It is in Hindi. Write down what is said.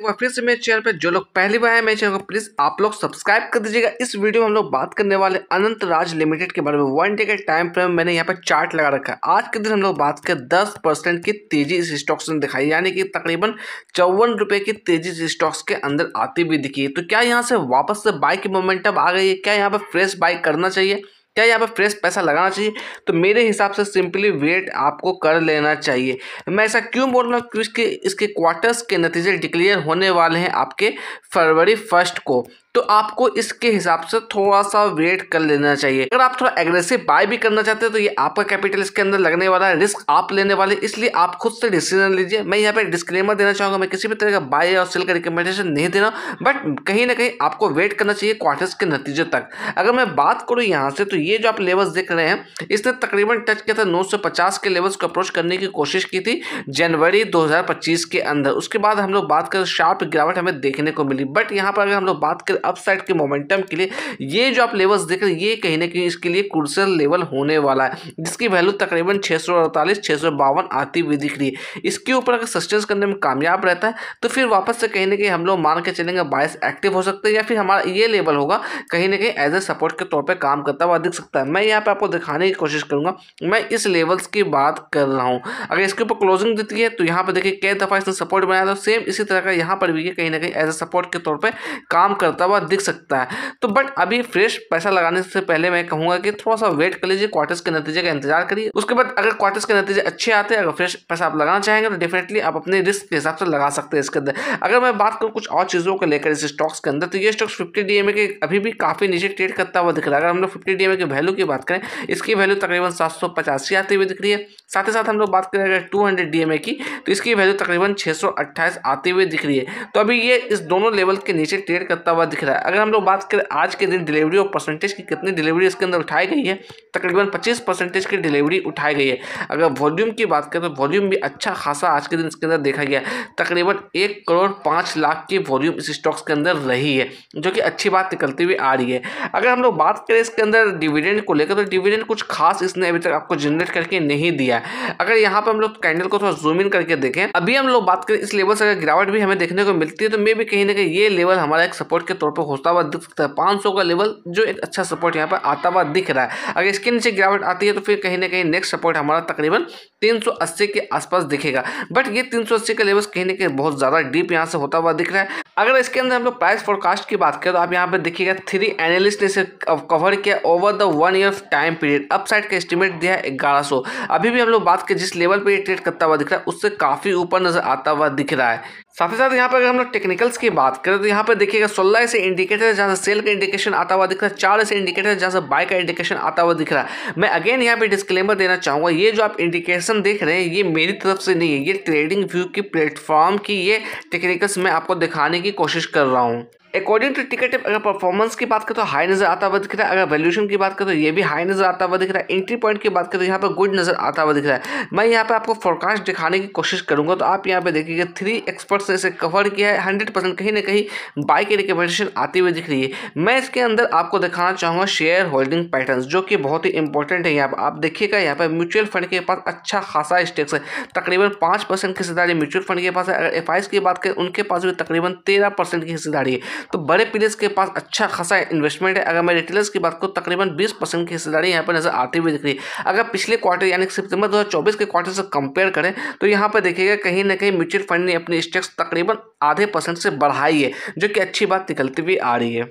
एक बार फिर से मेरे चैनल पे जो लोग पहली बार है मेरे चैनल को प्लीज आप लोग सब्सक्राइब कर दीजिएगा। इस वीडियो में हम लोग बात करने वाले अनंत राज लिमिटेड के बारे में। 1 डे के टाइम फ्रेम मैंने यहाँ पे चार्ट लगा रखा है। आज के दिन हम लोग बात करें 10% की तेजी इस स्टॉक्स ने दिखाई, यानी कि तकरीबन 54 रुपए की तेजी इस स्टॉक्स के अंदर आती हुई दिखी। तो क्या यहाँ से वापस से बाई की मोमेंटम आ गई है? क्या यहाँ पे फ्रेश बाई करना चाहिए? क्या यहाँ पे फ्रेश पैसा लगाना चाहिए? तो मेरे हिसाब से सिंपली वेट आपको कर लेना चाहिए। मैं ऐसा क्यों बोल रहा हूँ? क्योंकि इसके क्वार्टर्स के नतीजे डिक्लेयर होने वाले हैं आपके फरवरी 1 को। तो आपको इसके हिसाब से थोड़ा सा वेट कर लेना चाहिए। अगर आप थोड़ा एग्रेसिव बाय भी करना चाहते हैं तो ये आपका कैपिटल इसके अंदर लगने वाला है, रिस्क आप लेने वाले, इसलिए आप खुद से डिसीजन लीजिए। मैं यहाँ पे डिस्क्लेमर देना चाहूंगा, मैं किसी भी तरह का बाय और सेल का रिकमेंडेशन नहीं देना, बट कहीं ना कहीं आपको वेट करना चाहिए क्वार्टर्स के नतीजे तक। अगर मैं बात करूँ यहाँ से, तो ये जो आप लेवल्स देख रहे हैं इसने तकरीबन टच किया था 950 के लेवल्स को अप्रोच करने की कोशिश की थी जनवरी 2025 के अंदर। उसके बाद हम लोग बात करें शार्प गिरावट हमें देखने को मिली, बट यहाँ पर अगर हम लोग बात करें अपसाइड के मोमेंटम के लिए, ये जो आप लेवल्स देख रहे हैं ये कहीं ना कहीं इसके लिए क्रूशियल लेवल होने वाला है, जिसकी वैल्यू तकरीबन 648 652 आती हुई दिख रही है। इसके ऊपर अगर सस्टेंस करने में कामयाब रहता है तो फिर वापस से कहीं ना कहीं हम लोग मान के चलेंगे बायस एक्टिव हो सकते हैं, या फिर हमारा ये लेवल होगा कहीं ना कहीं एज ए सपोर्ट के तौर पर काम करता हुआ दिख सकता है। मैं यहाँ पे आपको दिखाने की कोशिश करूंगा, मैं इस लेवल्स की बात कर रहा हूँ। अगर इसके ऊपर क्लोजिंग देती है तो यहाँ पर देखिए कई दफा इसने सपोर्ट बनाया था, सेम इसी तरह का यहाँ पर भी कहीं ना कहीं एज ए सपोर्ट के तौर पे काम करता हुआ दिख सकता है। तो बट अभी फ्रेश पैसा लगाने से पहले मैं कहूंगा कि थोड़ा सा वेट कर लीजिए, क्वार्टर्स के नतीजे का इंतजार करिए। उसके बाद अगर क्वार्टर्स के नतीजे अच्छे आते हैं, अगर फ्रेश पैसा आप लगाना चाहेंगे तो डेफिनेटली आप अपने रिस्क के हिसाब से लगा सकते हैं इसके अंदर। अगर मैं बात करूँ कुछ और चीजों को लेकर इस स्टॉक्स के अंदर, तो ये स्टॉक्स 50 डीएमए के अभी भी काफी नीचे ट्रेड करता हुआ दिख रहा है। अगर हम लोग 50 डीएमए की वैल्यू की बात करें, इसकी वैल्यू तकरीबन 785 आती हुई दिख रही है। साथ ही साथ हम लोग बात करें अगर 200 डीएमए की, तो इसकी वैल्यू तकरीबन 628 आती हुई दिख रही है। तो अभी ये इस दोनों लेवल के नीचे ट्रेड करता हुआ दिख रहा है। अगर हम लोग बात करें आज के दिन डिलीवरी और परसेंटेज की, कितनी डिलीवरी इसके अंदर उठाई गई है, तकरीबन 25% की डिलीवरी उठाई गई है। अगर वॉल्यूम की बात करें तो वॉल्यूम भी अच्छा खासा आज के दिन इसके अंदर देखा गया, तकरीबन 1,05,00,000 की वॉल्यूम इस स्टॉक्स के अंदर रही है, जो कि अच्छी बात निकलती हुई आ रही है। अगर हम लोग बात करें इसके अंदर डिविडेंड को लेकर, तो डिविडेंड कुछ खास इसने अभी तक आपको जनरेट करके नहीं दिया है। अगर यहाँ पर हम लोग कैंडल को थोड़ा जूम इन करके देखें, अभी हम लोग बात करें इस लेवल से अगर गिरावट भी हमें देखने को मिलती है तो मे भी कहीं ना कहीं ये लेवल हमारा एक सपोर्ट के तौर पर होता हुआ दिख सकता है। 500 का लेवल जो एक अच्छा सपोर्ट यहाँ पर आता हुआ दिख रहा है। अगर इसके नीचे गिरावट आती है तो फिर कहीं ना कहीं नेक्स्ट सपोर्ट हमारा तकरीबन 380 के आसपास दिखेगा, बट ये 380 का लेवल कहीं ना कहीं बहुत ज्यादा डीप यहाँ से होता हुआ दिख रहा है। अगर इसके अंदर हम लोग प्राइस फोरकास्ट की बात करें तो आप यहाँ पे देखिएगा 3 एनालिस्ट ने इसे कवर किया over the 1 year time period. Upside का एस्टिमेट दिया है 1100। अभी भी हम लोग बात करें जिस लेवल पे ये ट्रेड करता हुआ दिख रहा है उससे काफी ऊपर नजर आता हुआ दिख रहा है। साथ ही साथ यहाँ पर अगर हम लोग टेक्निकल्स की बात करें तो यहाँ पर देखिएगा 16 ऐसे इंडिकेटर है जहाँ से सेल का इंडिकेशन आता हुआ दिख रहा है, 4 ऐसे इंडिकेटर है जहाँ से बाय का इंडिकेशन आता हुआ दिख रहा है। मैं अगेन यहाँ पे डिस्क्लेमर देना चाहूंगा, ये जो आप इंडिकेशन देख रहे हैं ये मेरी तरफ से नहीं है, ये ट्रेडिंग व्यू की प्लेटफॉर्म की ये टेक्निकल्स मैं आपको दिखाने की कोशिश कर रहा हूँ। अकॉर्डिंग टू टिकट अगर परफॉर्मेंस की बात करें तो हाई नजर आता हुआ दिख रहा है, अगर वैल्यूएशन की बात करें तो ये भी हाई नजर आता हुआ दिख रहा है, एंट्री पॉइंट की बात करें तो यहाँ पर गुड नजर आता हुआ दिख रहा है। मैं यहाँ पे आपको फोरकास्ट दिखाने की कोशिश करूंगा, तो आप यहाँ पे देखिएगा 3 एक्सपर्ट्स ने इसे कवर किया है। 100% कहीं ना कहीं बाय की रिकमेंडेशन आती हुई दिख रही है। मैं इसके अंदर आपको दिखाना चाहूंगा शेयर होल्डिंग पैटर्न, जो कि बहुत ही इंपॉर्टेंट है। यहाँ पर आप देखिएगा, यहाँ पर म्यूचुअल फंड के पास अच्छा खासा स्टेक्स है, तकरीबन 5% की हिस्सेदारी म्यूचुअल फंड के पास है। अगर एफआईज की बात करें उनके पास भी तकरीबन 13% की हिस्सेदारी है। तो बड़े प्लेयर्स के पास अच्छा खासा इन्वेस्टमेंट है। अगर मैं रिटेलर्स की बात करूँ तकरीबन 20% की हिस्सेदारी यहाँ पर नजर आती हुई दिख रही है। अगर पिछले क्वार्टर यानी सितंबर 2024 के क्वार्टर से कंपेयर करें तो यहाँ पर देखिएगा कहीं ना कहीं म्यूचुअल फंड ने अपनी स्टेक्स तकरीबन आधे % से बढ़ाई है, जो कि अच्छी बात निकलती हुई आ रही है।